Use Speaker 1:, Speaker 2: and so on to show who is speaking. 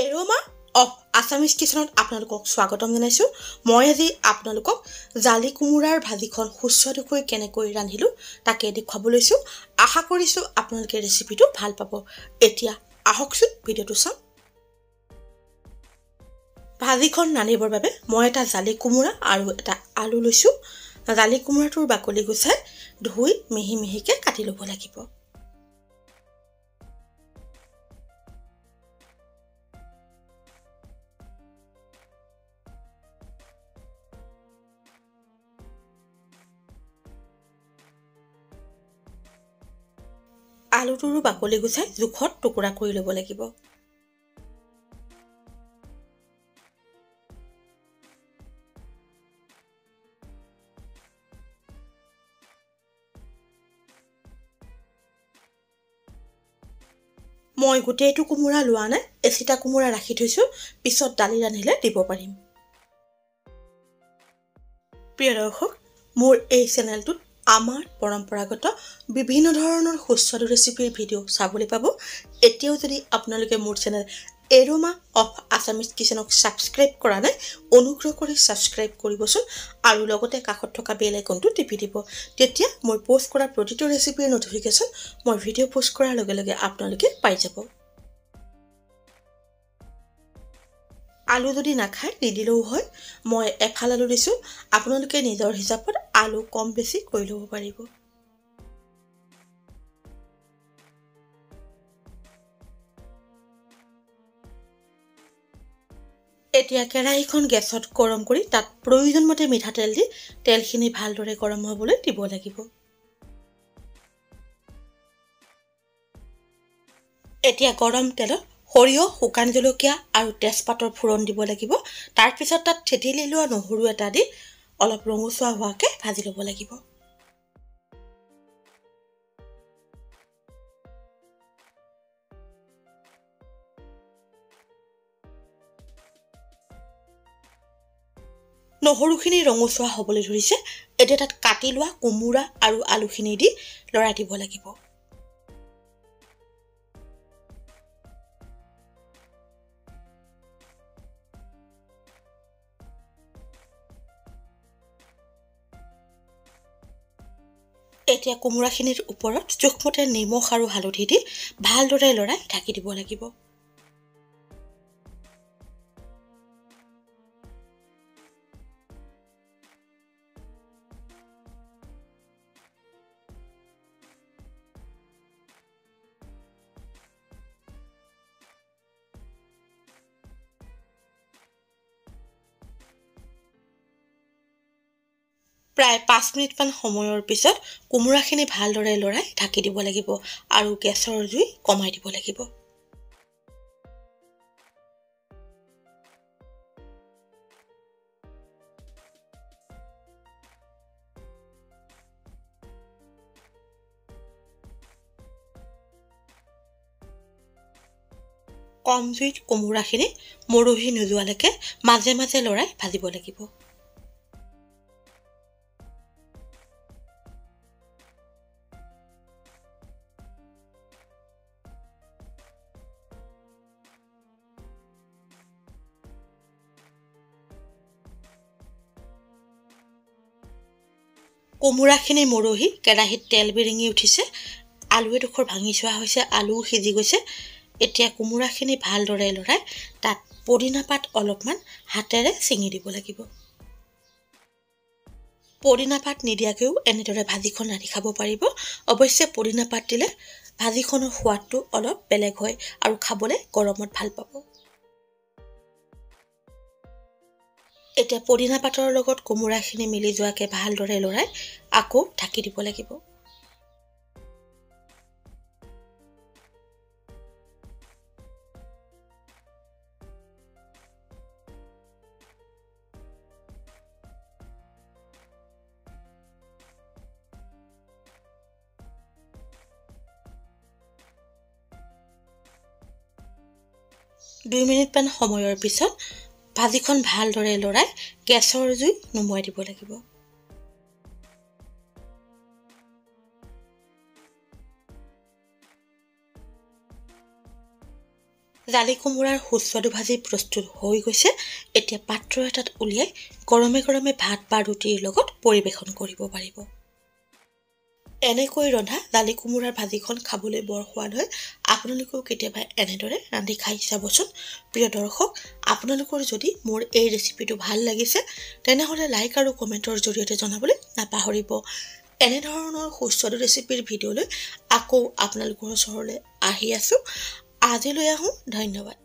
Speaker 1: Aroma of Assamese কিচেনত আপোনালোকক স্বাগতম জনাইছোঁ। মই আজি আপোনালোকক জালি কোমোৰাৰ ভাজিখন সুস্বাদুকৈ কেনেকৈ ৰান্ধিলোঁ তাকে দেখুৱাব লৈছোঁ। আশা কৰিছোঁ আপোনালোকে ৰেচিপিটো ভাল পাব। এতিয়া আহকচোন ভিডিঅ'টো চাওঁ। ভাজিখন ৰান্ধিবৰ বাবে মই এটা জালি কোমোৰা আৰু এটা আলু লৈছোঁ। জালি কোমোৰাটোৰ বাকলি গুচাই ধুই মিহি মিহিকৈ কাটি ল'ব লাগিব। আলুটোৰো বাকলি গুচাই জোখত টুকুৰা কৰি ল'ব লাগিব। মই গোটেইটো কোমোৰা লোৱা নাই, এচিটা কোমোৰা ৰাখি থৈছোঁ, পিছত দালি ৰান্ধিলে দিব পাৰিম। প্ৰিয় দৰ্শক, মোৰ এই চেনেলটোত আমাৰ পৰম্পৰাগত বিভিন্ন ধৰণৰ সুস্বাদু ৰেচিপিৰ ভিডিঅ' চাবলৈ পাব। এতিয়াও যদি আপোনালোকে মোৰ চেনেল এৰোমা অফ আছামিজ কিচেনক ছাবস্ক্ৰাইব কৰা নাই, অনুগ্ৰহ কৰি ছাবস্ক্ৰাইব কৰিবচোন আৰু লগতে কাষত থকা বেল আইকনটো টিপি দিব। তেতিয়া মই পোষ্ট কৰা প্ৰতিটো ৰেচিপিৰ নটিফিকেশ্যন মই ভিডিঅ' পোষ্ট কৰাৰ লগে লগে আপোনালোকে পাই যাব। আলু যদি নাখায় নিদিলেও হয়, মই এফাল আলু দিছোঁ। আপোনালোকে নিজৰ হিচাপত আলু কম বেছি কৰি ল'ব পাৰিব। এতিয়া কেৰাহীখন গেছত গৰম কৰি তাত প্ৰয়োজন মতে মিঠাতেল দি তেলখিনি ভালদৰে গৰম হ'বলৈ দিব লাগিব। এতিয়া গৰম তেলত সৰিয়হ, শুকান জলকীয়া আৰু তেজপাতৰ ফোৰণ দিব লাগিব। তাৰপিছত তাত থেতেলি লোৱা নহৰু এটা দি অলপ ৰঙচুৱা হোৱাকৈ ভাজি ল'ব লাগিব। নহৰুখিনি ৰঙচুৱা হ'বলৈ ধৰিছে। এতিয়া তাত কাটি লোৱা কোমোৰা আৰু আলুখিনি দি লৰাই দিব লাগিব। এতিয়া কোমোৰাখিনিৰ ওপৰত জোখমতে নিমখ আৰু হালধি দি ভালদৰে লৰাই ঢাকি দিব লাগিব। প্ৰায় 5 মিনিটমান সময়ৰ পিছত কোমোৰাখিনি ভালদৰে লৰাই ঢাকি দিব লাগিব আৰু গেছৰ জুই কমাই দিব লাগিব। কম জুইত কোমোৰাখিনি মৰহি নোযোৱালৈকে মাজে মাজে লৰাই ভাজিব লাগিব। কোমোৰাখিনি মৰহি কেৰাহীত তেল বিৰিঙি উঠিছে। আলু এডোখৰ ভাঙি চোৱা হৈছে, আলুও সিজি গৈছে। এতিয়া কোমোৰাখিনি ভালদৰে লৰাই তাত পদিনা পাত অলপমান হাতেৰে ছিঙি দিব লাগিব। পদিনা পাত নিদিয়াকৈও এনেদৰে ভাজিখন ৰান্ধি খাব পাৰিব। অৱশ্যে পদিনা পাত দিলে ভাজিখনৰ সোৱাদটো অলপ বেলেগ হয় আৰু খাবলৈ গৰমত ভাল পাব। এতিয়া পদিনা পাতৰ লগত কোমোৰাখিনি মিলি যোৱাকৈ ভালদৰে লৰাই আকৌ ঢাকি দিব লাগিব। দুই মিনিটমান সময়ৰ পিছত ভাজিখন ভালদৰে লৰাই গেছৰ জুই নুমুৱাই দিব লাগিব। জালি কোমোৰাৰ সুস্বাদু ভাজি প্ৰস্তুত হৈ গৈছে। এতিয়া পাত্ৰ এটাত উলিয়াই গৰমে গৰমে ভাত বা ৰুটিৰ লগত পৰিৱেশন কৰিব পাৰিব। এনেকৈ ৰন্ধা জালি কোমোৰাৰ ভাজিখন খাবলৈ বৰ সোৱাদ হয়। আপোনালোকেও কেতিয়াবা এনেদৰে ৰান্ধি খাই চাবচোন। প্ৰিয় দৰ্শক, আপোনালোকৰ যদি মোৰ এই ৰেচিপিটো ভাল লাগিছে তেনেহ'লে লাইক আৰু কমেণ্টৰ জৰিয়তে জনাবলৈ নাপাহৰিব। এনেধৰণৰ সুস্বাদু ৰেচিপিৰ ভিডিঅ'লৈ আকৌ আপোনালোকৰ ওচৰলৈ আহি আছোঁ। আজিলৈ আহোঁ, ধন্যবাদ।